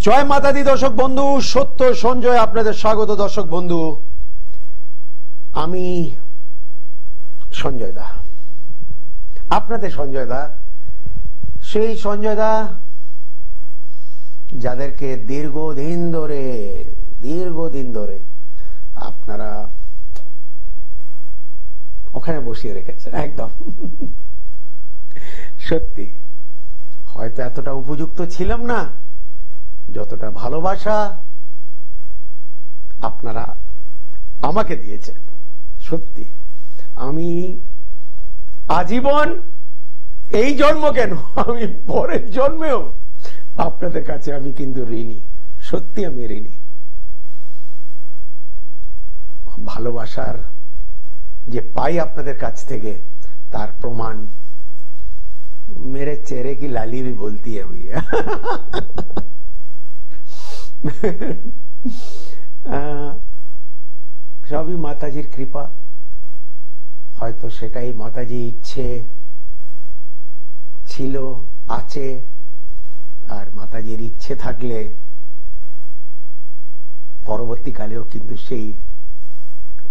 জয় মাতা দি দর্শক বন্ধু, সত্য সঞ্জয় আপনাদের স্বাগত। দর্শক বন্ধু, আমি সঞ্জয় দা, আপনাদের সঞ্জয় দা, সেই সঞ্জয় দা যাদেরকে দীর্ঘদিন ধরে আপনারা ওখানে বসিয়ে রেখেছেন। একদম সত্যি, হয়তো এতটা উপযুক্ত ছিলাম না যতটা ভালোবাসা আপনারা আমাকে দিয়েছেন। সত্যি আমি আজীবন, এই জন্ম কেন, আমি পরের জন্মেও আপনাদের কাছে আমি কিন্তু ঋণী। সত্যি আমি ঋণী। ভালোবাসার যে পাই আপনাদের কাছ থেকে তার প্রমাণ मेरे चेहरे की लाली भी बोलती है भैया। সবই মাতাজির কৃপা। হয়তো সেটাই মাতাজি ইচ্ছে ছিল, আছে, আর মাতাজির ইচ্ছে থাকলে পরবর্তীকালেও কিন্তু সেই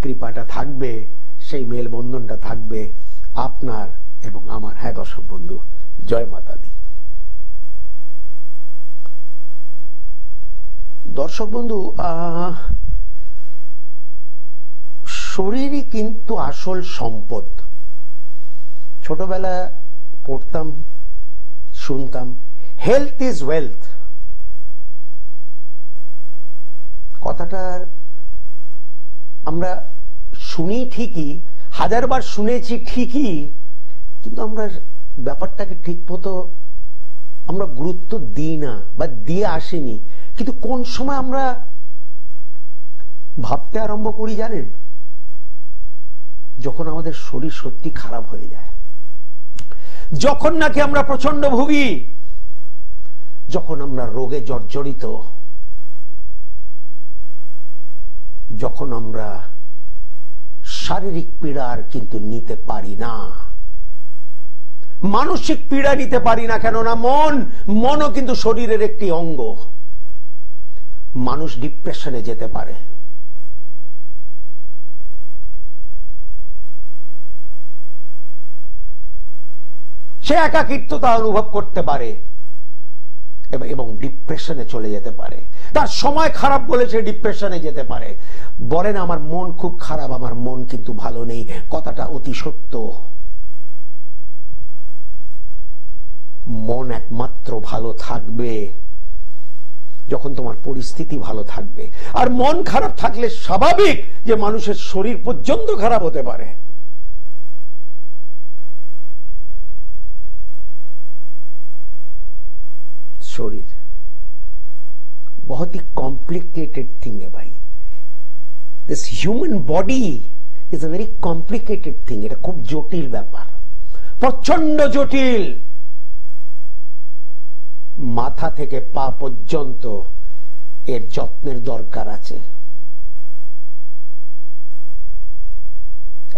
কৃপাটা থাকবে, সেই মেলবন্ধনটা থাকবে আপনার এবং আমার। হ্যাঁ দর্শক বন্ধু, জয় মাতা দি। দর্শক বন্ধু, শরীরই কিন্তু আসল সম্পদ। ছোটবেলা পড়তাম, শুনতাম, হেলথ ইজ ওয়েলথ। কথাটা আমরা শুনি ঠিকই, হাজারবার শুনেছি ঠিকই, কিন্তু আমরা ব্যাপারটাকে ঠিক মতো আমরা গুরুত্ব দিই না বা দিয়ে আসিনি। কিন্তু কোন সময় আমরা ভাবতে আরম্ভ করি জানেন? যখন আমাদের শরীর সত্যি খারাপ হয়ে যায়, যখন নাকি আমরা প্রচন্ড ভুগি, যখন আমরা রোগে জর্জরিত, যখন আমরা শারীরিক পীড়া আর কিন্তু নিতে পারি না, মানসিক পীড়া নিতে পারি না, কেননা মনও কিন্তু শরীরের একটি অঙ্গ। মানুষ ডিপ্রেশনে যেতে পারে। সে একাকিত্বতা অনুভব করতে পারে এবং ডিপ্রেশনে চলে যেতে পারে। তার সময় খারাপ বলে সে ডিপ্রেশনে যেতে পারে। বলেন আমার মন খুব খারাপ, আমার মন কিন্তু ভালো নেই, কথাটা অতি সত্য। মন একমাত্র ভালো থাকবে যখন তোমার পরিস্থিতি ভালো থাকবে। আর মন খারাপ থাকলে স্বাভাবিক যে মানুষের শরীর পর্যন্ত খারাপ হতে পারে। শরীর बहुत ही कॉम्प्लिकेटेड थिंग है भाई। This human body is a very complicated thing. এটা খুব জটিল ব্যাপার, প্রচন্ড জটিল। মাথা থেকে পা পর্যন্ত এর যত্নের দরকার আছে।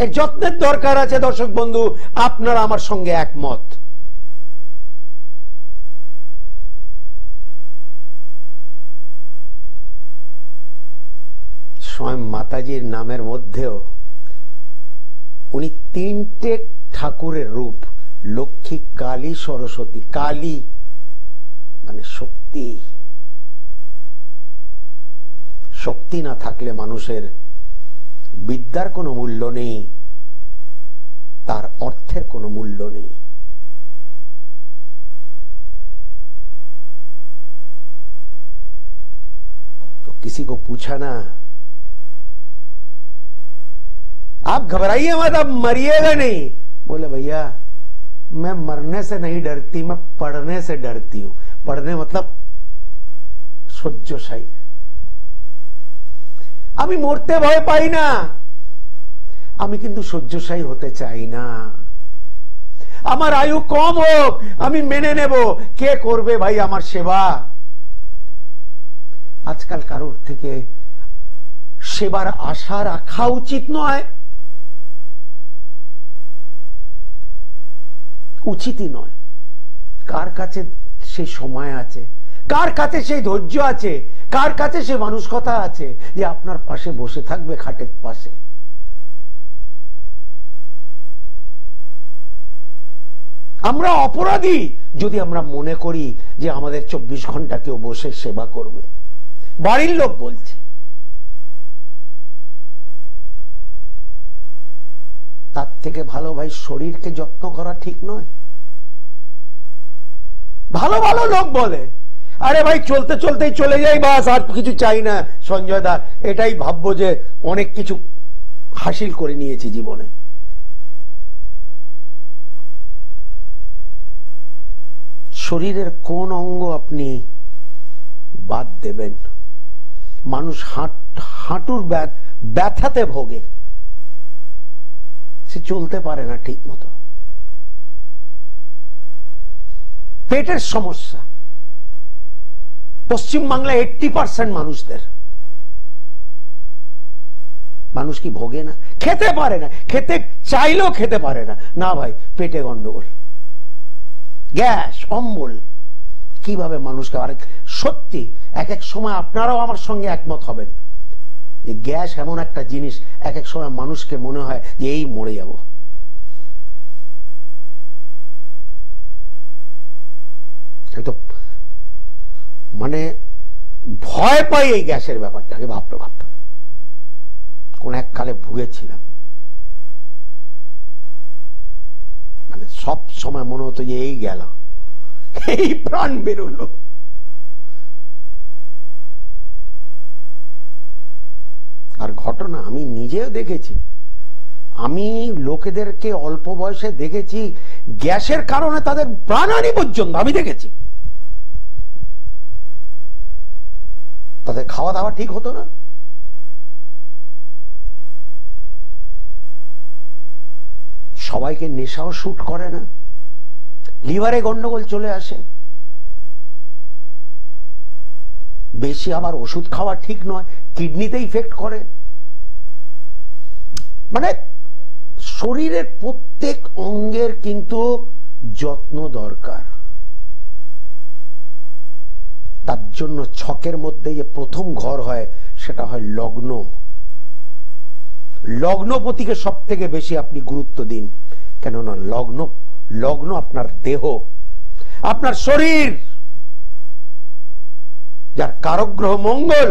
এর যত্নের দরকার আছে দর্শক বন্ধু, আপনারা আমার সঙ্গে একমত। স্বয়ং মাতাজির নামের মধ্যেও উনি তিনটে ঠাকুরের রূপ, লক্ষ্মী, কালী, সরস্বতী। কালী মানে শক্তি। শক্তি না থাকলে মানুষের বিদ্যার কোনো মূল্য নেই, তার অর্থের কোনো মূল্য নেই। तो किसी को पूछा ना, आप घबराइए मत, आप मरिएगा नहीं। बोले भैया मैं मरने से नहीं डरती, मैं पढ़ने से डरती हूं। पढ़ने मतलब সহ্যশায়ী। আমি মরতে ভয় পাই না, আমি কিন্তু সহ্যশায়ী হতে চাই না। আমার আয়ু কম হোক, আমি মেনে নেব। কে করবে ভাই আমার সেবা? আজকাল কারোর থেকে সেবার আশা রাখা উচিত নয়, উচিতই নয়। কার কাছে সেই সময় আছে? কার কাছে সেই ধৈর্য আছে, কার কাছে সে মানসিকতা আছে যে আপনার পাশে বসে থাকবে খাটের পাশে? আমরা অপরাধী যদি আমরা মনে করি যে আমাদের 24 ঘন্টা কেউ বসে সেবা করবে। বাড়ির লোক বলছে, তার থেকে ভালো ভাই শরীরকে যত্ন করা ঠিক নয়? ভালো ভালো লোক বলে, আরে ভাই চলতে চলতেই চলে যাই, বাস আর কিছু চাই না সঞ্জয় দা, এটাই ভাববো যে অনেক কিছু হাসিল করে নিয়েছি জীবনে। শরীরের কোন অঙ্গ আপনি বাদ দেবেন? মানুষ হাঁটুর ব্যথাতে ভোগে, সে চলতে পারে না ঠিক মতো। পেটের সমস্যা পশ্চিমবাংলায় 80% মানুষদের। মানুষ কি ভোগে না? খেতে পারে না, খেতে চাইলেও খেতে পারে না। না ভাই, পেটে গন্ডগোল, গ্যাস, অম্বল। কিভাবে মানুষকে, আরেক সত্যি এক এক সময় আপনারাও আমার সঙ্গে একমত হবেন যে গ্যাস এমন একটা জিনিস এক এক সময় মানুষকে মনে হয় যে এই মরে যাব। তো মানে ভয় পাই এই গ্যাসের ব্যাপারটাকে। ভাবতে ভাবতে কোন এককালে ভুগেছিলাম, মানে সব সময় মনে হতো যে এই গেল, এই প্রাণ বেরোলো। আর ঘটনা আমি নিজেও দেখেছি, আমি লোকেদেরকে অল্প বয়সে দেখেছি গ্যাসের কারণে তাদের প্রাণহানি পর্যন্ত আমি দেখেছি। তাদের খাওয়া দাওয়া ঠিক হতো না, সবাইকে নেশাও শুট করে না, লিভারে গন্ডগোল চলে আসে, বেশি আবার ওষুধ খাওয়া ঠিক নয়, কিডনিতে ইফেক্ট করে। মানে শরীরের প্রত্যেক অঙ্গের কিন্তু যত্ন দরকার। তার জন্য ছকের মধ্যে যে প্রথম ঘর হয় সেটা হয় লগ্ন। লগ্নপতিকে সব থেকে বেশি আপনি গুরুত্ব দিন, কেননা লগ্ন আপনার দেহ, আপনার শরীর, যার কারক গ্রহ মঙ্গল,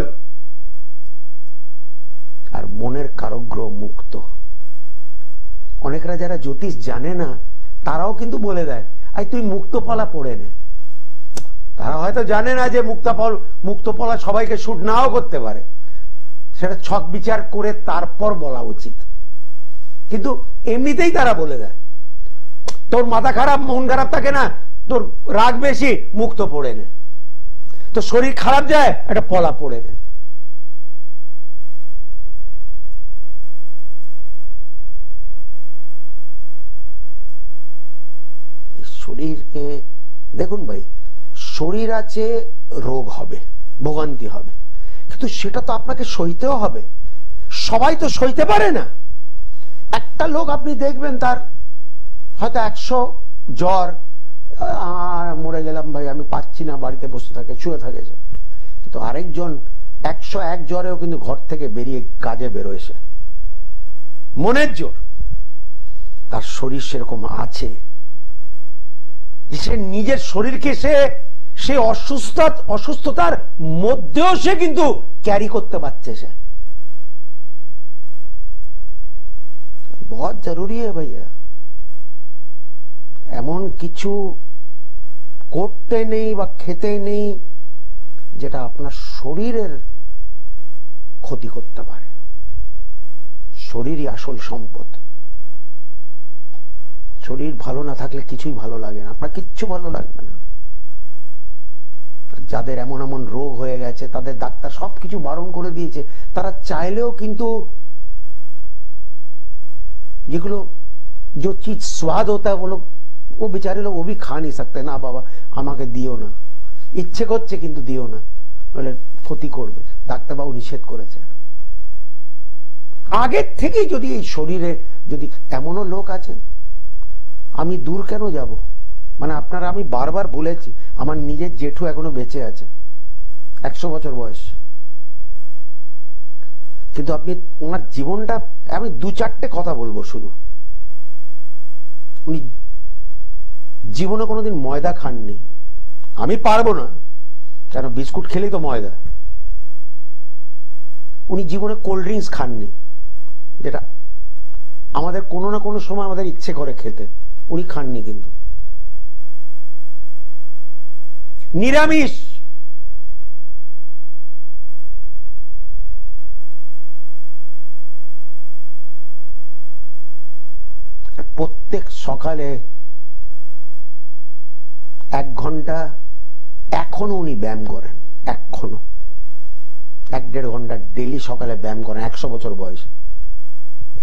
আর মনের কারক গ্রহ মুক্ত। অনেকরা যারা জ্যোতিষ জানে না তারাও কিন্তু বলে দেয়, আই তুই মুক্তপলা পড়ে নে। তারা হয়তো জানে না যে মুক্তপলা সবাইকে শুট নাও করতে পারে, সেটা ছক বিচার করে তারপর বলা উচিত। কিন্তু এমনিতেই তারা বলে দেয়, তোর মাথা খারাপ, মন খারাপ থাকে না, তোর রাগ বেশি, মুক্ত পড়ে নে। তো শরীর খারাপ যায়, একটা পলা পড়ে নে। শরীরকে দেখুন ভাই, শরীর আছে, রোগ হবে, ভোগান্তি হবে, কিন্তু সেটা তো আপনাকে সইতেও হবে। সবাই তো সইতে পারে না। একটা লোক আপনি দেখবেন তার হয়তো 100 জ্বর, মরে গেলাম ভাই, আমি পাচ্ছি না, বাড়িতে বসে থাকে, শুয়ে থাকে। কিন্তু আরেকজন 101 জ্বরেও কিন্তু ঘর থেকে বেরিয়ে কাজে বেরোয়েছে, মনের জোর। তার শরীর সেরকম আছে, সে নিজের শরীরকে সে অসুস্থতার মধ্যেও সে কিন্তু ক্যারি করতে পারছে। সে বহুত জরুরি ভাইয়া। এমন কিছু করতে নেই বা খেতে নেই যেটা আপনার শরীরের ক্ষতি করতে পারে। শরীরই আসল সম্পদ। শরীর ভালো না থাকলে কিছুই ভালো লাগে না, আপনার কিচ্ছু ভালো লাগবে না। যাদের এমন এমন রোগ হয়ে গেছে, তাদের ডাক্তার সবকিছু বারণ করে দিয়েছে, তারা চাইলেও কিন্তু যেগুলো जो चीज स्वाद होता है वो बेचारे लोग वो भी खा नहीं सकते। ना बाबा আমাকে দিও না, ইচ্ছে করছে কিন্তু দিও না, বলে ক্ষতি করবে, ডাক্তারবাবু নিষেধ করেছে। আগের থেকেই যদি এই শরীরে যদি এমনও লোক আছে, আমি দূর কেন যাব, মানে আপনারা, আমি বারবার বলেছি, আমার নিজের জেঠু এখনো বেঁচে আছে, 100 বছর বয়স, কিন্তু আপনি ওনার জীবনটা, আমি 2-4টে কথা বলবো শুধু। উনি জীবনে কোনোদিন ময়দা খাননি, আমি পারবো না, কেন বিস্কুট খেলেই তো ময়দা। উনি জীবনে কোল্ড ড্রিঙ্কস খাননি, যেটা আমাদের কোনো না কোনো সময় আমাদের ইচ্ছে করে খেতে, উনি খাননি। কিন্তু নিরামিষ, প্রত্যেক সকালে 1 ঘন্টা এখনো উনি ব্যায়াম করেন, এখনো 1-1.5 ঘন্টা ডেলি সকালে ব্যায়াম করেন, 100 বছর বয়স।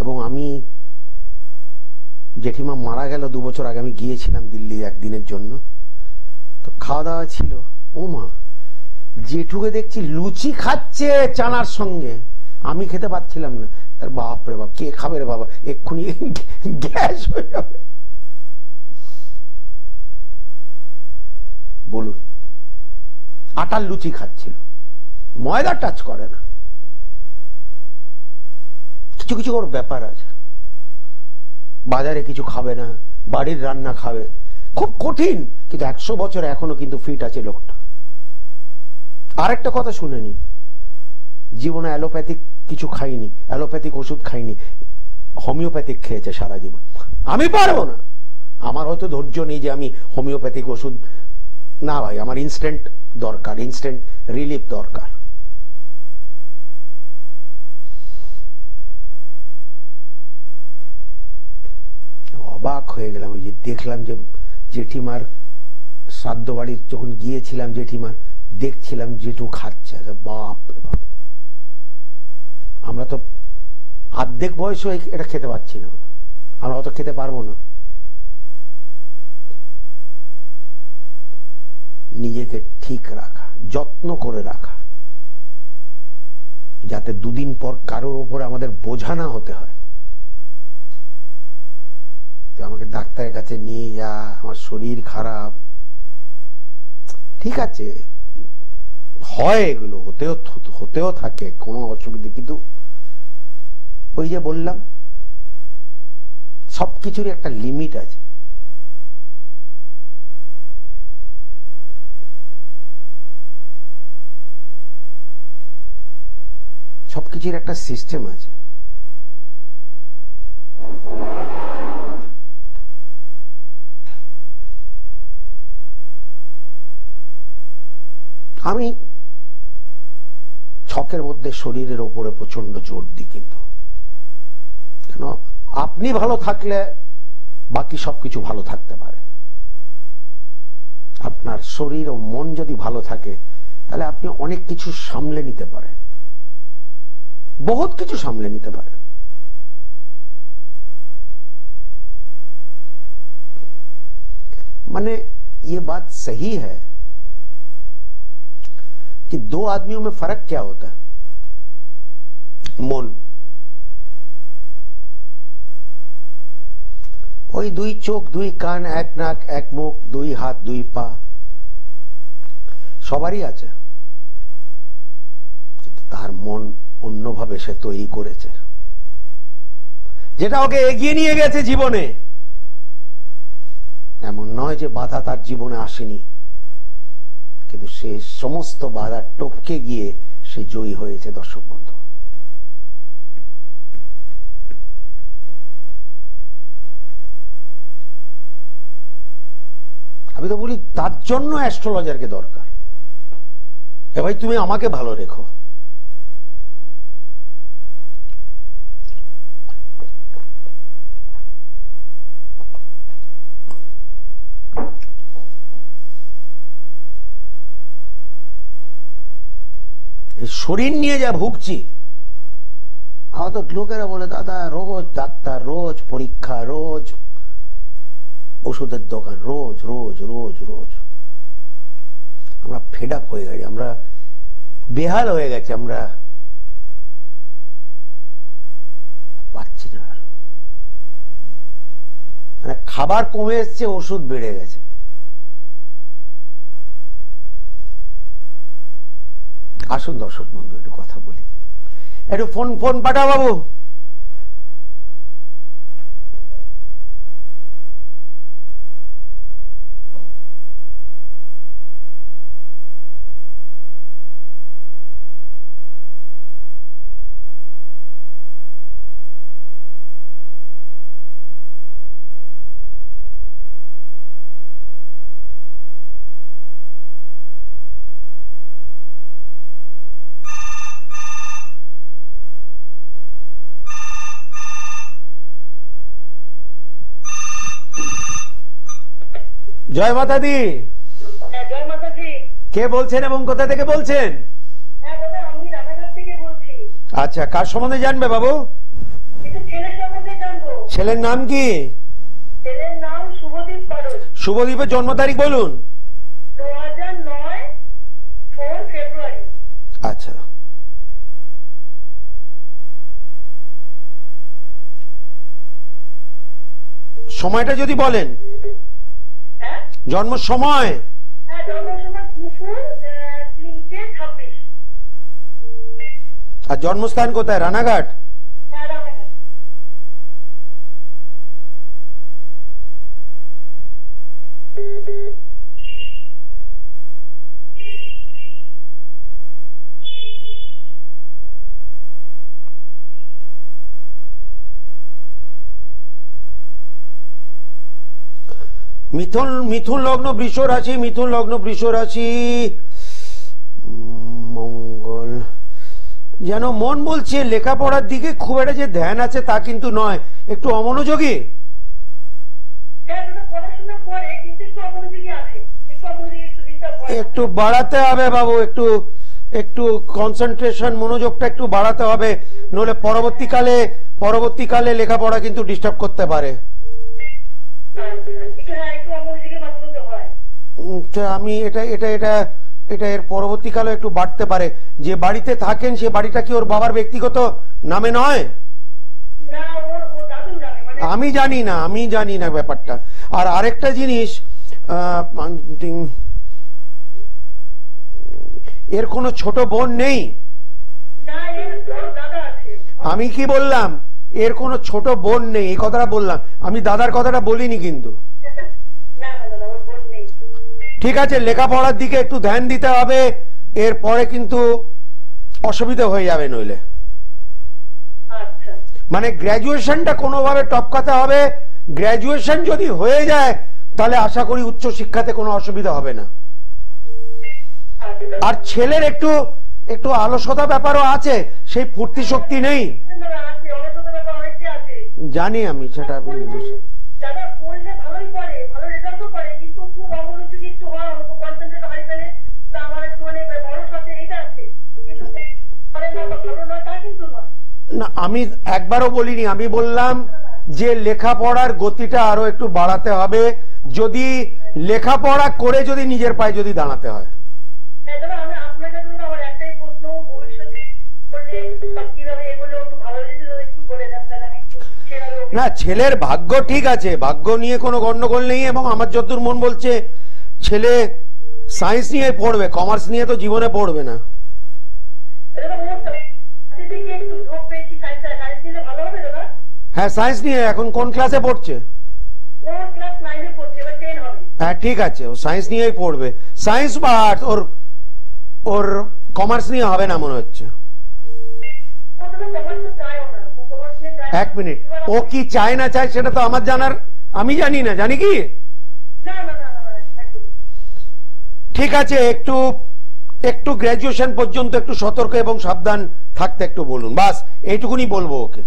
এবং আমি, জেঠিমা মারা গেল 2 বছর আগে, আমি গিয়েছিলাম দিল্লি একদিনের জন্য, তো খাওয়া দাওয়া ছিল, ও মা, জেঠুকে দেখছি লুচি খাচ্ছে চানার সঙ্গে, আমি খেতে পাচ্ছিলাম না। বাপ রে বাপ, কে খাবে রে বাবা, এক্ষুনি গ্যাস হয়ে যাবে। বলুন, আটার লুচি খাচ্ছিল, ময়দা টাচ করে না। কিছু কিছু ওর ব্যাপার আছে, বাজারে কিছু খাবে না, বাড়ির রান্না খাবে, খুব কঠিন, কিন্তু 100 বছর এখনো কিন্তু ফিট আছে লোকটা। আরেকটা কথা শুনে নিন, জীবনে অ্যালোপ্যাথিক কিছু খাইনি, অ্যালোপ্যাথিক ওষুধ খাইনি, হোমিওপ্যাথিক খেয়েছে সারা জীবন। আমি পারবো না, আমার হয়তো ধৈর্য নেই যে আমি হোমিওপ্যাথিক ওষুধ, না ভাই, আমার ইনস্ট্যান্ট দরকার, ইনস্ট্যান্ট রিলিফ দরকার। অবাক হয়ে গেলাম, ওই যে দেখলাম যে জেঠিমার শ্রাদ্ধ বাড়ি যখন গিয়েছিলাম, জেঠিমার দেখছিলাম জেঠু খাচ্ছে, বাপ রে বাপ, আমরা তো অর্ধেক বয়স হয়ে এটা খেতে পাচ্ছি না, আমরা অত খেতে পারবো না। নিজেকে ঠিক রাখা, যত্ন করে রাখা, যাতে 2 দিন পর কারোর উপরে আমাদের বোঝা না হতে হয়। আমাকে ডাক্তারের কাছে নিয়ে যা, আমার শরীর খারাপ, ঠিক আছে, হয়, এগুলো হতেও থাকে, কোনো অসুবিধা, কিন্তু ওই যে বললাম, সবকিছুর একটা লিমিট আছে। সবকিছুর একটা সিস্টেম আছে। আমি ছকের মধ্যে শরীরের ওপরে প্রচন্ড জোর দিই, কিন্তু কেন, আপনি ভালো থাকলে বাকি সবকিছু ভালো থাকতে পারে। আপনার শরীর ও মন যদি ভালো থাকে, তাহলে আপনি অনেক কিছু সামলে নিতে পারেন, बहुत কিছু সামলে নিতে পারেন। माने ये बात सही है कि 2 आदमियों में फर्क क्या होता है, मन, ওই 2 চোখ 2 কান 1 নাক 1 মুখ 2 হাত 2 পা সবারই আছে, কিন্তু তার মন অন্যভাবে সে তৈরি করেছে, যেটা ওকে এগিয়ে নিয়ে গেছে জীবনে। এমন নয় যে বাধা তার জীবনে আসেনি, কিন্তু সে সমস্ত বাধা টপকে গিয়ে সে জয়ী হয়েছে। দর্শক বন্ধু, আমি তো বলি তার জন্য অ্যাস্ট্রোলজারকে দরকার। এ ভাই, তুমি আমাকে ভালো রেখো। শরীর নিয়ে যা ভুগছি, হয়তো লোকেরা বলে দাদা রোজ ডাক্তার, রোজ পরীক্ষা, রোজ ওষুধের দোকান, রোজ রোজ রোজ রোজ। আমরা ফেড আপ হয়ে গেছি, আমরা বেহাল হয়ে গেছি, আমরা পাচ্ছি না। মানে খাবার কমে এসছে, ওষুধ বেড়ে গেছে। আসুন দর্শক বন্ধু একটু কথা বলি, একটু ফোন পাঠাও বাবু। জয় মাতা দি। জয় মাতাজি। কে বলছেন এবং কোথা থেকে বলছেন? দাদা আমি রানাঘাট থেকে বলছি। আচ্ছা, কার সম্বন্ধে জানবে বাবু? একটু ছেলের সম্বন্ধে জানবো। ছেলের নাম কি? ছেলের নাম শুভদীপ পারুল। শুভদীপের জন্ম তারিখ বলুন। 2009 4 ফেব্রুয়ারি। আচ্ছা, সময়টা যদি বলেন। হ্যাঁ জন্ম সময়? হ্যাঁ, জন্ম সময় দুপুর 3:26। আর জন্মস্থান কোথায়? রানাঘাট? হ্যাঁ রানাঘাট। মিথুন লগ্ন বৃষ রাশি, মিথুন লগ্ন বৃষ রাশি, মঙ্গল। যেন মন বলছে লেখাপড়ার দিকে খুব একটা যে ধ্যান আছে তা কিন্তু নয়, একটু অমনোযোগী। হ্যাঁ দাদা পড়াশোনা করে কিন্তু একটু অমনোযোগী আছে, একটু ডিস্টার্ব হয়। একটু বাড়াতে হবে বাবু, একটু কনসেন্ট্রেশন, মনোযোগটা একটু বাড়াতে হবে, নইলে পরবর্তীকালে লেখাপড়া কিন্তু ডিস্টার্ব করতে পারে। আমি এটা এর পরবর্তীকালে একটু বাড়তে পারে। যে বাড়িতে থাকেন সে বাড়িটা কি ওর বাবার ব্যক্তিগত নামে নয়? আমি জানি না ব্যাপারটা। আর আরেকটা জিনিস, এর কোনো ছোট বোন নেই? আমি কি বললাম? এর কোনো ছোট বোন নেই, এই কথাটা বললাম আমি, দাদার কথাটা বলিনি কিন্তু। ঠিক আছে, লেখাপড়ার দিকে একটু ধ্যান দিতে হবে, এরপরে কিন্তু অসুবিধা হয়ে যাবে নইলে। মানে গ্র্যাজুয়েশনটা কোনোভাবে টপকাতে হবে, গ্র্যাজুয়েশন যদি হয়ে যায় তাহলে আশা করি উচ্চ শিক্ষাতে কোনো অসুবিধা হবে না। আর ছেলের একটু আলসতা ব্যাপারও আছে, সেই ফুর্তি শক্তি নেই, জানি আমি সেটা। না, আমি একবারও বলিনি, আমি বললাম যে লেখাপড়ার গতিটা আরো একটু বাড়াতে হবে, যদি লেখাপড়া করে যদি নিজের পায়ে যদি দাঁড়াতে হয়। না, ছেলের ভাগ্য ঠিক আছে, ভাগ্য নিয়ে কোনো গন্ডগোল নেই, এবং আমার যতদূর মন বলছে ছেলে সায়েন্স নিয়ে পড়বে, কমার্স নিয়ে তো জীবনে পড়বে না। হ্যাঁ সায়েন্স নিয়ে। এখন কোন ক্লাসে পড়ছে? হ্যাঁ ঠিক আছে, ও সায়েন্স নিয়েই পড়বে। সায়েন্স বা আর্টস, ওর কমার্স নিয়ে হবে না মনে হচ্ছে। এক মিনিট, ও কি চায় না চায় সেটা তো আমার জানার, আমি জানি না, জানি কি? ঠিক আছে, একটু গ্র্যাজুয়েশন পর্যন্ত একটু সতর্ক এবং সাবধান থাকতে একটু বলুন, বাস এইটুকুনি বলবো ওকে।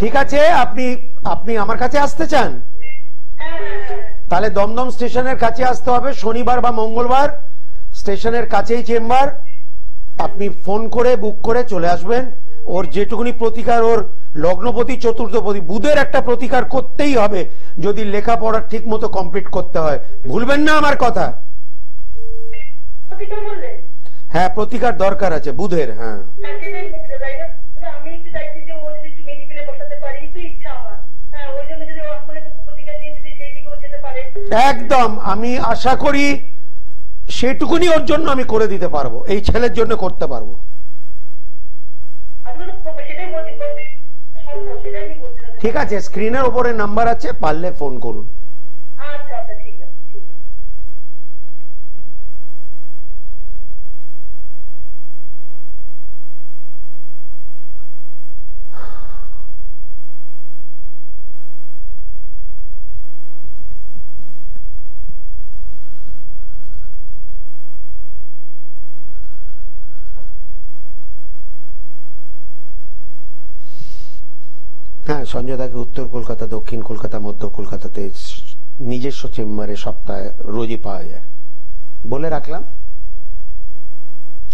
ঠিক আছে, আপনি আমার কাছে আসতে চান? তাহলে দমদম স্টেশনের কাছে আসতে হবে, শনিবার বা মঙ্গলবার, স্টেশনের কাছেই চেম্বার। আপনি ফোন করে বুক করে চলে আসবেন। ওর যেটুকুনি প্রতিকার, ওর লগ্নপতি চতুর্থপতি বুধের একটা প্রতিকার করতেই হবে যদি লেখাপড়া ঠিক মতো কমপ্লিট করতে হয়। ভুলবেন না আমার কথা। হ্যাঁ প্রতিকার দরকার আছে বুধের। হ্যাঁ একদম আমি আশা করি সেটুকুনি ওর জন্য আমি করে দিতে পারবো, এই ছেলের জন্য করতে পারবো। ঠিক আছে, স্ক্রিনের উপরে নাম্বার আছে, পারলে ফোন করুন। আচ্ছা আচ্ছা ঠিক আছে। হ্যাঁ, সঞ্জয় দাকে উত্তর কলকাতা, দক্ষিণ কলকাতা, মধ্য কলকাতাতে নিজস্ব চেম্বারে সপ্তাহে রোজই পাওয়া যায়। বলে রাখলাম,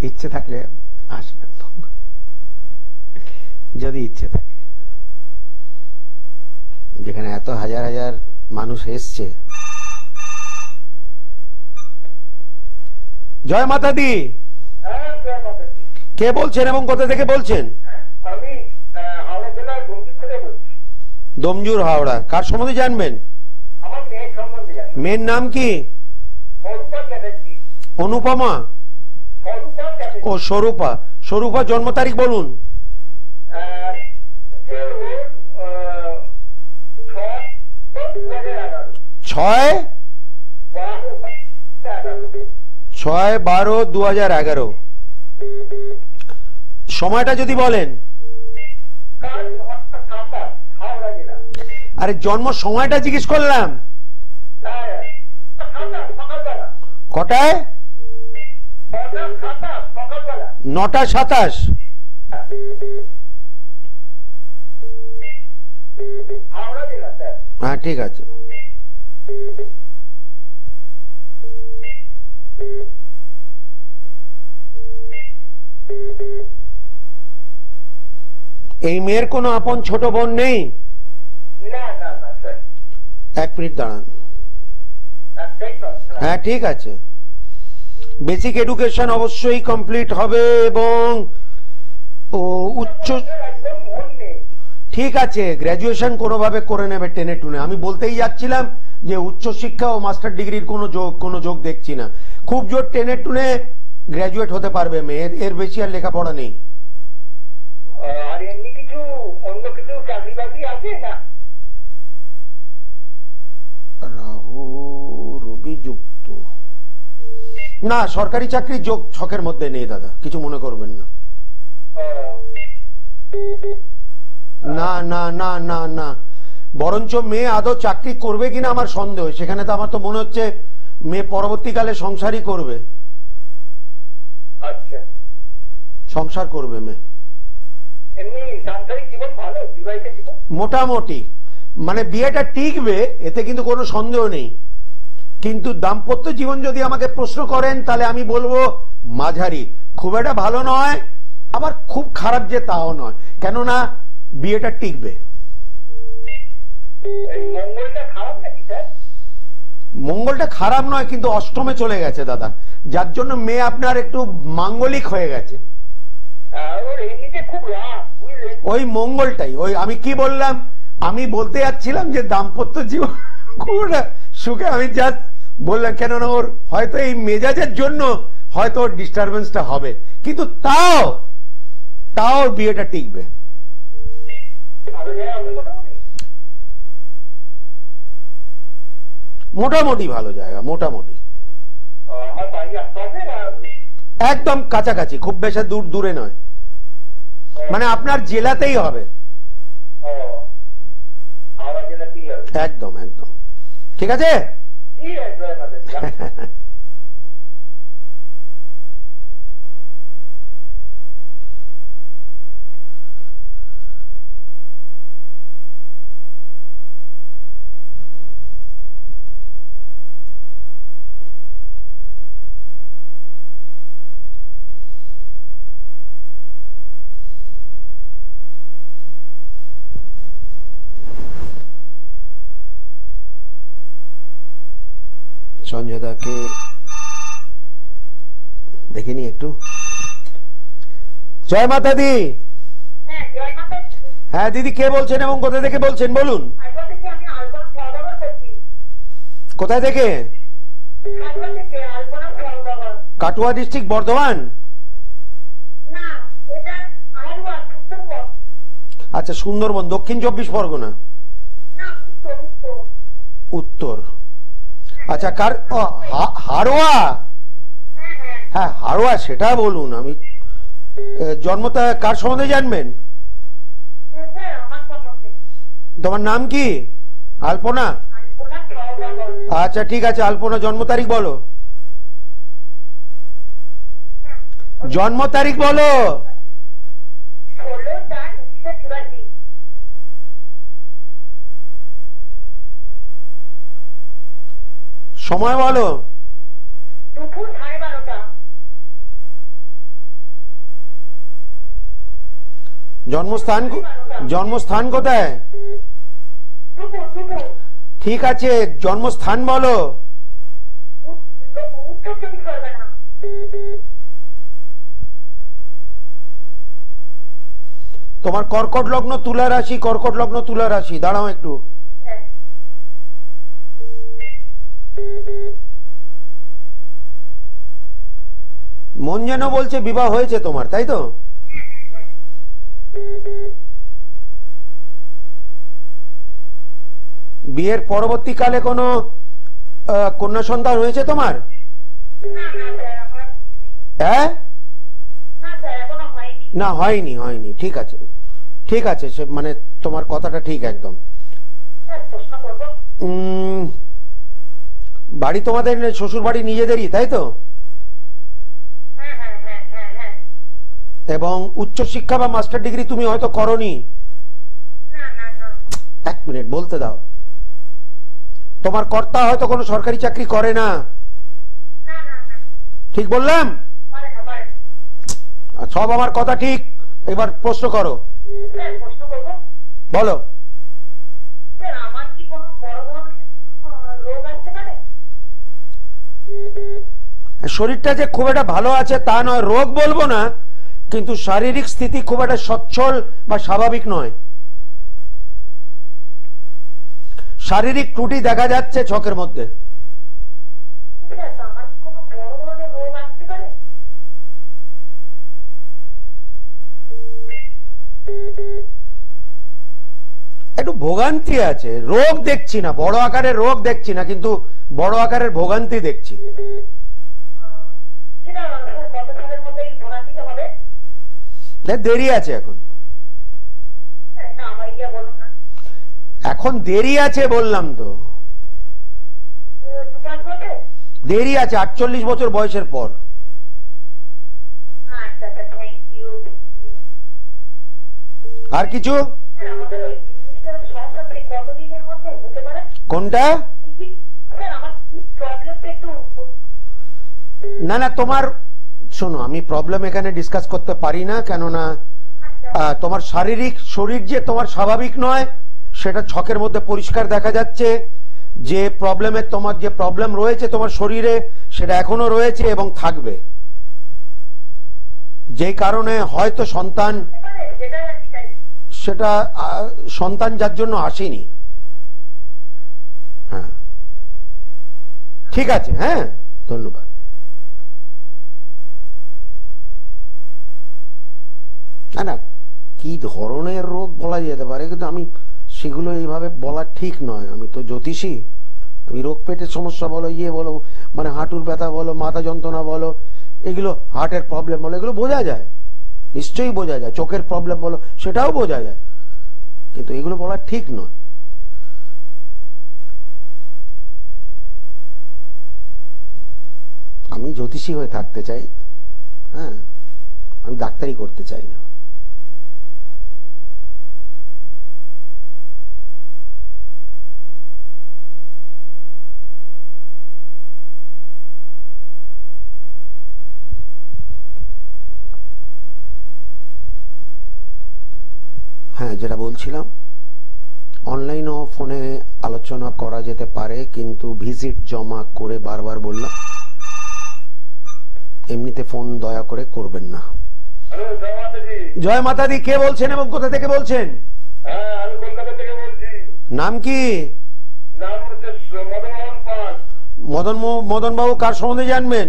ইচ্ছে থাকলে আসবেন, যদি ইচ্ছে থাকে। যেখানে এত হাজার হাজার মানুষ এসছে। জয় মাতা দি। কে বলছেন এবং কোথা থেকে বলছেন? আমি হাওড়া জেলার ডোমজুর থেকে বলছি। ডোমজুর, হাওড়া। কার সম্বন্ধে জানবেন? আমার মেয়ের সম্বন্ধে জানবেন। মেয়ের নাম কি? স্বরূপা চ্যাটার্জি। অনুপমা? স্বরূপা চ্যাটার্জি। ও স্বরূপা। স্বরূপা জন্ম তারিখ বলুন। 6/12/2011। সময়টা যদি বলেন। আরে জন্ম সময়টা জিজ্ঞেস করলাম। কটায়? 9:27। হ্যাঁ ঠিক আছে। এই মেয়ের কোনো আপন ছোট বোন নেই? এক মিনিট দাঁড়ান। হ্যাঁ ঠিক আছে। বেসিক এডুকেশন অবশ্যই কমপ্লিট হবে এবং উচ্চ, ঠিক আছে, গ্র্যাজুয়েশন কোনোভাবে করে নেবে টেনে টুনে। আমি বলতেই যাচ্ছিলাম যে উচ্চ শিক্ষা ও মাস্টার ডিগ্রির কোনো যোগ দেখছি না। খুব জোর টেনে টুনে গ্র্যাজুয়েট হতে পারবে মেয়ে, এর বেশি আর লেখাপড়া নেই। আর এমনি কিছু অন্য কিছু চাকরি বাকরি আছে না? রাহু রবি যুক্ত না, সরকারি চাকরি যোগ ছকের মধ্যে নেই দাদা, কিছু মনে করবেন না। না না না না না, বরঞ্চ মেয়ে আদৌ চাকরি করবে কিনা আমার সন্দেহ। সেখানে তো আমার তো মনে হচ্ছে মেয়ে পরবর্তীকালে সংসারই করবে। আচ্ছা, সংসার করবে মেয়ে। এমনি সাংসারিক জীবন ভালো, বিবাহিত জীবন মোটামুটি, মানে বিয়েটা টিকবে এতে কিন্তু কোনো সন্দেহ নেই। কিন্তু দাম্পত্য জীবন যদি আমাকে প্রশ্ন করেন তাহলে আমি বলবো মাঝারি, খুব একটা ভালো নয়, আবার খুব খারাপ যে তাও নয়, কেননা বিয়েটা টিকবে। মঙ্গলটা খারাপ নাকি স্যার? মঙ্গলটা খারাপ নয়, কিন্তু অষ্টমে চলে গেছে দাদা, যার জন্য মেয়ে আপনার একটু মাঙ্গলিক হয়ে গেছে। ওই মঙ্গলটাই, ওই আমি কি বললাম, আমি বলতে যাচ্ছিলাম যে দাম্পত্য জীবন খুব সুখে, আমি জাস্ট বললাম কেননা ওর হয়তো এই মেজাজের জন্য হয়তো ওর ডিস্টারবেন্সটা হবে, কিন্তু তাও বিয়েটা টিকবে। মোটামুটি ভালো জায়গা, মোটামুটি একদম কাছাকাছি, খুব বেশি দূরে নয়, মানে আপনার জেলাতেই হবে। একদম একদম ঠিক আছে। সঞ্জয় দাকে দেখিনি একটু। জয় মাতা দি। হ্যাঁ দিদি, কে বলছেন এবং কোথা থেকে বলছেন বলুন। কোথায় থেকে? কাটোয়া থেকে, আলপনা সওদাগর। কাটোয়া ডিস্ট্রিক্ট, বর্ধমান? না, এটা আলুয়া, সুন্দরবন। আচ্ছা, সুন্দরবন, দক্ষিণ 24 পরগনা। না, উত্তর উত্তর। উত্তর। আচ্ছা, কার হাড়োয়া? হ্যাঁ হ্যাঁ। হ্যাঁ, হাড়োয়া, সেটা বলুন। আমি জন্মটা কার সম্বন্ধে জানবেন? স্যার আমার সম্বন্ধে। তোমার নাম কি? আলপনা? আলপনা সওদাগর। আচ্ছা ঠিক আছে, আলপনা জন্ম তারিখ বলো। জন্ম তারিখ বলো। 16/4/1984। সময় বলো। দুপুর 12:30। জন্মস্থান কোথায়? দুপুর দুপুর। ঠিক আছে, জন্মস্থান বলো। উত্তর 24 পরগনা। তোমার কর্কট লগ্ন তুলা রাশি, কর্কট লগ্ন তুলা রাশি। দাঁড়াও একটু। মন যেন বলছে বিবাহ হয়েছে তোমার, তাই তো? বিয়ের পরবর্তীকালে কোনো কন্যা সন্তান হয়েছে তোমার? হ্যাঁ, না হয়নি। ঠিক আছে, ঠিক আছে, সে মানে তোমার কথাটা ঠিক একদম। বাড়ি তোমাদের শ্বশুর বাড়ি নিজেদেরই, তাই তো? এবং উচ্চ শিক্ষা বা মাস্টার ডিগ্রি তুমি হয়তো করনি। এক মিনিট বলতে দাও। তোমার কর্তা হয়তো কোনো সরকারি চাকরি করে না, ঠিক বললাম? সব আমার কথা ঠিক। এবার প্রশ্ন করো, বলো। শরীরটা যে খুব একটা ভালো আছে তা নয়, রোগ বলবো না, কিন্তু শারীরিক স্থিতি খুব একটা সচ্ছল বা স্বাভাবিক নয়। শারীরিক ত্রুটি দেখা যাচ্ছে ছকের মধ্যে। একটু ভোগান্তি আছে, রোগ দেখছি না, বড় আকারের রোগ দেখছি না, কিন্তু বড় আকারের ভোগান্তি দেখছি। দেরি আছে এখন, এখন দেরি আছে বললাম তো। দেরি আছে 48 বছর বয়সের পর। আর কিছু? কোনটা? না না, তোমার শোনো, আমি প্রবলেম এখানে ডিসকাস করতে পারি না, কেননা তোমার শারীরিক শরীর যে তোমার স্বাভাবিক নয় সেটা ছকের মধ্যে পরিষ্কার দেখা যাচ্ছে। যে প্রবলেমের তোমার যে প্রবলেম রয়েছে তোমার শরীরে, সেটা এখনো রয়েছে এবং থাকবে, যে কারণে হয়তো সন্তান, সেটা সন্তান যার জন্য আসেনি। হ্যাঁ ঠিক আছে, হ্যাঁ ধন্যবাদ। না না, কি ধরনের রোগ বলা যেতে পারে, কিন্তু আমি সেগুলো এইভাবে বলা ঠিক নয়। আমি তো জ্যোতিষী, আমি রোগ পেটের সমস্যা বলো, ইয়ে বলো, মানে হাঁটুর ব্যথা বলো, মাথা যন্ত্রণা বলো, এগুলো হার্টের প্রবলেম বলো, এগুলো বোঝা যায়, নিশ্চয়ই বোঝা যায়। চোখের প্রবলেম বলো, সেটাও বোঝা যায়, কিন্তু এগুলো বলা ঠিক নয়। আমি জ্যোতিষী হয়ে থাকতে চাই, হ্যাঁ, আমি ডাক্তারি করতে চাই না। হ্যাঁ, যেটা বলছিলাম, অনলাইন ও ফোনে আলোচনা করা যেতে পারে, কিন্তু ভিজিট জমা করে বারবার বললাম, এমনিতে ফোন দয়া করে করবেন না। জয় মাতা দি, কে বলছেন এবং কোথা থেকে বলছেন? আমি কলকাতা থেকে বলছি। নাম কি? নাম হচ্ছে মদন মোহন পাল। মদন বাবু কার সম্বন্ধে জানবেন?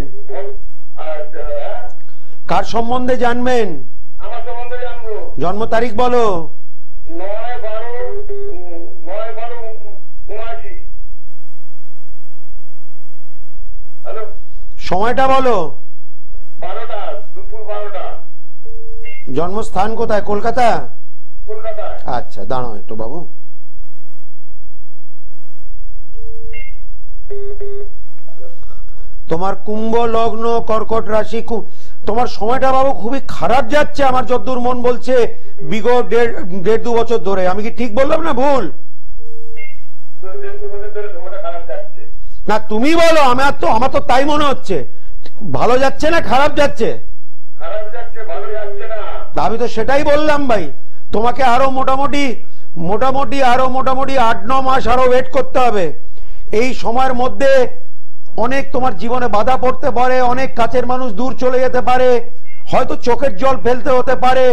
কার সম্বন্ধে জানবেন? আমার সম্বন্ধে জানবো। জন্ম তারিখ বলো। 9/12/79। হ্যালো, সময়টা বলো। 12টা, দুপুর 12টা। জন্মস্থান কোথায়? কলকাতা? কলকাতায়। আচ্ছা, দাঁড়াও একটু বাবু। তোমার কুম্ভ লগ্ন, কর্কট রাশি। তোমার সময়টা বাবু খুবই খারাপ যাচ্ছে আমার যতদূর মন বলছে, বিগত 1.5-2 বছর ধরে। আমি কি ঠিক বললাম না ভুল? না তুমি বলো, আমার তো তাই মনে হচ্ছে। ভালো যাচ্ছে না খারাপ যাচ্ছে? খারাপ যাচ্ছে, ভালো যাচ্ছে না। আমি তো সেটাই বললাম ভাই, তোমাকে আরো মোটামুটি 8-9 মাস আরো ওয়েট করতে হবে। এই সময়ের মধ্যে অনেক তোমার জীবনে বাধা পড়তে পারে, অনেক কাছের মানুষ দূর চলে যেতে পারে, হয়তো চোখের জল ফেলতে হতে পারে,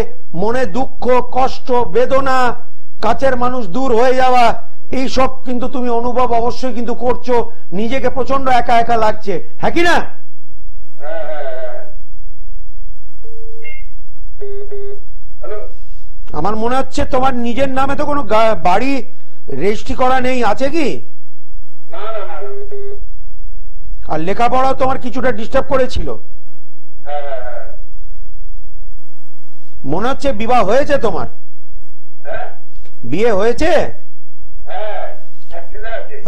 মনে দুঃখ, কষ্ট, বেদনা, কাছের মানুষ দূর হয়ে যাওয়া, এই সব কিন্তু তুমি অনুভব অবশ্যই কিন্তু করছো। নিজেকে প্রচন্ড একা একা লাগছে, হ্যাঁ কি না? আমার মনে হচ্ছে তোমার নিজের নামে তো কোনো বাড়ি রেজিস্ট্রি করা নেই, আছে কি? আর লেখাপড়া তোমার কিছুটা ডিস্টার্ব করেছিল মনে হচ্ছে। বিবাহ হয়েছে তোমার? বিয়ে হয়েছে?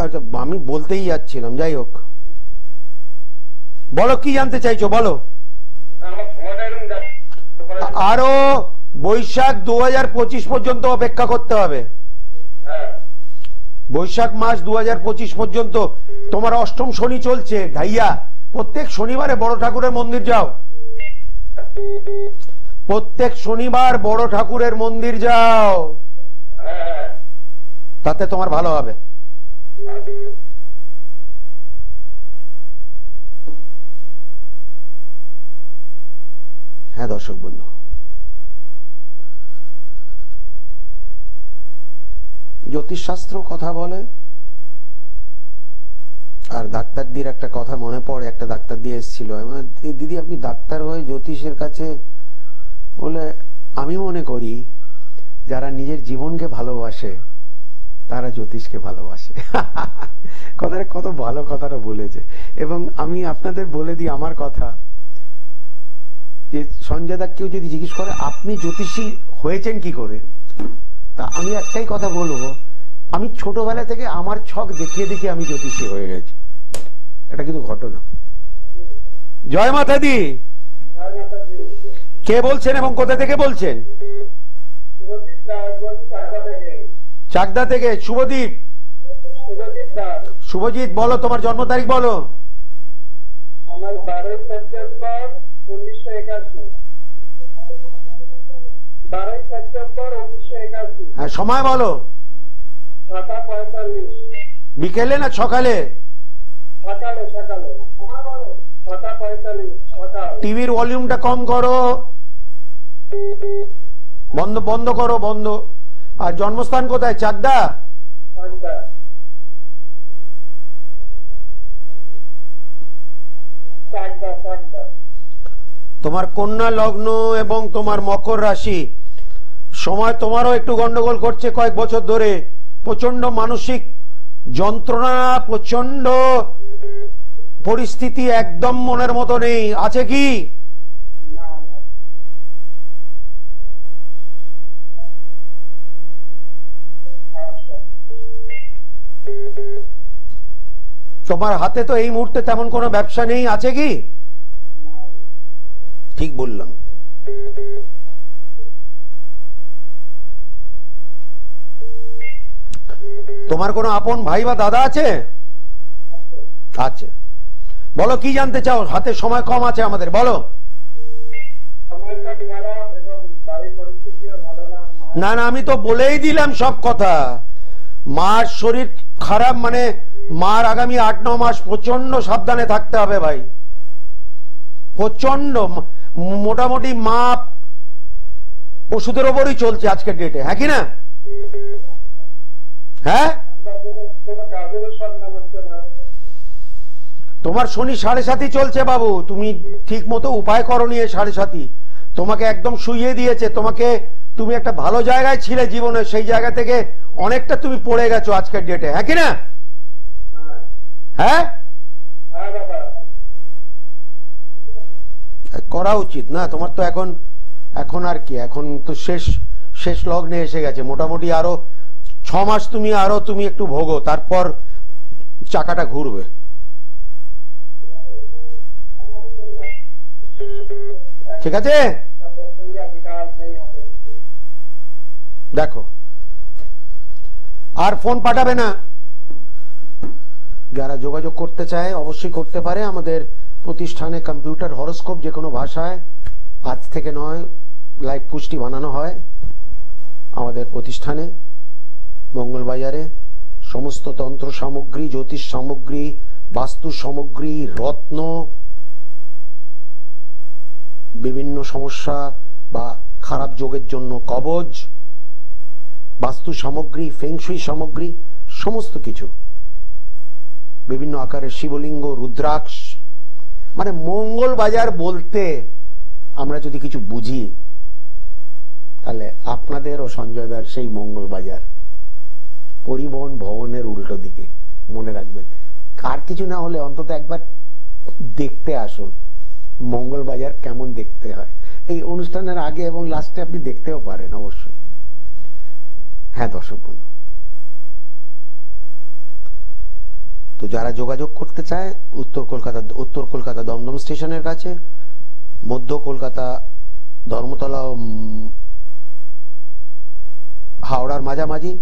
আচ্ছা, আমি বলতেই যাচ্ছিলাম, যাই হোক বলো কি জানতে চাইছো বলো। আরো বৈশাখ 2025 পর্যন্ত অপেক্ষা করতে হবে। বৈশাখ মাস 2025 পর্যন্ত তোমার অষ্টম শনি চলছে ঢাইয়া। প্রত্যেক শনিবারে বড় ঠাকুরের মন্দির যাও, প্রত্যেক শনিবার বড় ঠাকুরের মন্দির যাও, তাতে তোমার ভালো হবে। হ্যাঁ দর্শক বন্ধু, জ্যোতিষশাস্ত্র কথা বলে, আর ডাক্তারদের একটা কথা মনে পড়ে। একটা ডাক্তার দিয়ে এসেছিল, দিদি আপনি ডাক্তার হয়ে জ্যোতিষের কাছে, বলে আমি মনে করি যারা নিজের জীবনকে ভালোবাসে তারা জ্যোতিষকে ভালোবাসে। কথাটা কত ভালো কথাটা বলেছে। এবং আমি আপনাদের বলে দিই আমার কথা, যে সঞ্জয় দা কেউ যদি জিজ্ঞেস করে আপনি জ্যোতিষী হয়েছেন কি করে, তা আমি একটাই কথা বলবো, আমি ছোটবেলা থেকে আমার ছক দেখিয়ে দেখিয়ে আমি জ্যোতিষী হয়ে গেছি। এটা কিন্তু ঘটনা। জয় মাতা দি। কে বলছেন এবং কোথা থেকে বলছেন? চাকদা থেকে। শুভদীপ। শুভজিৎ, বলো তোমার জন্ম তারিখ বলো। আমার 12 সেপ্টেম্বর 1981। 12 সেপ্টেম্বর 1981। হ্যাঁ, সময় বলো। 6:45। বিকেলে না সকালে? সকালে। 6:45 সকাল। টিভির ভলিউমটা কম করো, বন্ধ করো, বন্ধ। আর জন্মস্থান কোথায়? চাকদা। তোমার কন্যা লগ্ন এবং তোমার মকর রাশি। সময় তোমারও একটু গন্ডগোল করছে কয়েক বছর ধরে। প্রচন্ড মানসিক যন্ত্রণা, প্রচন্ড পরিস্থিতি, একদম মনের মতো নেই, আছে কি? তোমার হাতে তো এই মুহূর্তে তেমন কোনো ব্যবসা নেই, আছে কি? ঠিক বললাম। তোমার কোনো আপন ভাই বা দাদা আছে? আছে। বলো কি জানতে চাও? হাতে সময় কম আছে আমাদের, বলো। না না, আমি তো বলেই দিলাম সব কথা। মার শরীর খারাপ, মানে মার আগামী 8-9 মাস প্রচন্ড সাবধানে থাকতে হবে ভাই, প্রচন্ড। মোটামুটি মা ওষুধের ওপরই চলছে আজকের ডেটে, হ্যাঁ কি না? হ্যাঁ, তোমার শনি 7.5 চলছে বাবু, তুমি ঠিক মতো উপায় করনি। 7.5 তোমাকে একদম শুইয়ে দিয়েছে তোমাকে। তুমি একটা ভালো জায়গায় ছিলে জীবনে, সেই জায়গা থেকে অনেকটা তুমি পড়ে গেছো আজকের ডেটে, হ্যাঁ কি না? হ্যাঁ, করা উচিত না তোমার তো। এখন আর কি, এখন তো শেষ লগ্নে এসে গেছে। মোটামুটি আরো 6 মাস তুমি একটু ভোগো, তারপর চাকাটা ঘুরবে। ঠিক আছে, দেখো আর ফোন পাঠাবে না। যারা যোগাযোগ করতে চায় অবশ্যই করতে পারে। আমাদের প্রতিষ্ঠানে কম্পিউটার হরোস্কোপ যে কোনো ভাষায় আজ থেকে নয় লাইভ পুষ্টি বানানো হয় আমাদের প্রতিষ্ঠানে। মঙ্গলবাজারে সমস্ত তন্ত্র সামগ্রী, জ্যোতিষ সামগ্রী, বাস্তু সামগ্রী, রত্ন, বিভিন্ন সমস্যা বা খারাপ যোগের জন্য কবজ, বাস্তু সামগ্রী, ফেংশুই সামগ্রী, সমস্ত কিছু, বিভিন্ন আকারের শিবলিঙ্গ, রুদ্রাক্ষ। মানে মঙ্গলবাজার বলতে আমরা যদি কিছু বুঝি তাহলে আপনাদের ও সঞ্জয়দার সেই মঙ্গলবাজার পরিবহন ভবনের উল্টো দিকে, মনে রাখবেন। কার কিছু না হলে অন্তত একবার দেখতে আসুন মঙ্গলবাজার কেমন দেখতে হয়। এই অনুষ্ঠানের আগে এবং লাস্টে আপনি দেখতেও পারেন অবশ্যই। হ্যাঁ দর্শক বন্ধু, তো যারা যোগাযোগ করতে চায় উত্তর কলকাতা দমদম স্টেশনের কাছে, মধ্য কলকাতা ধর্মতলা হাওড়ার মাঝামাঝি।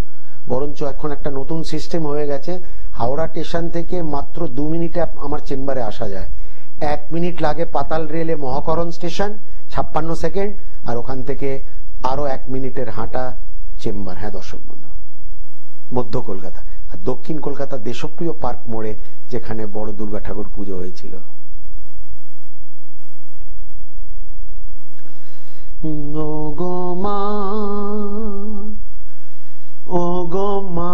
বরঞ্চ এখন একটা নতুন সিস্টেম হয়ে গেছে, হাওড়া স্টেশন থেকে মাত্র 2 মিনিটে আমার চেম্বারে আসা যায়। 1 মিনিট লাগে পাতাল রেলে মহাকরণ স্টেশন, 56 সেকেন্ড, আর ওখান থেকে আরো 1 মিনিটের হাঁটা চেম্বার। হ্যাঁ দর্শক বন্ধু, মধ্য কলকাতা। আর দক্ষিণ কলকাতা দেশপ্রিয় পার্ক মোড়ে, যেখানে বড় দুর্গা ঠাকুর পুজো হয়েছিল। ও গো মা, ও গো মা,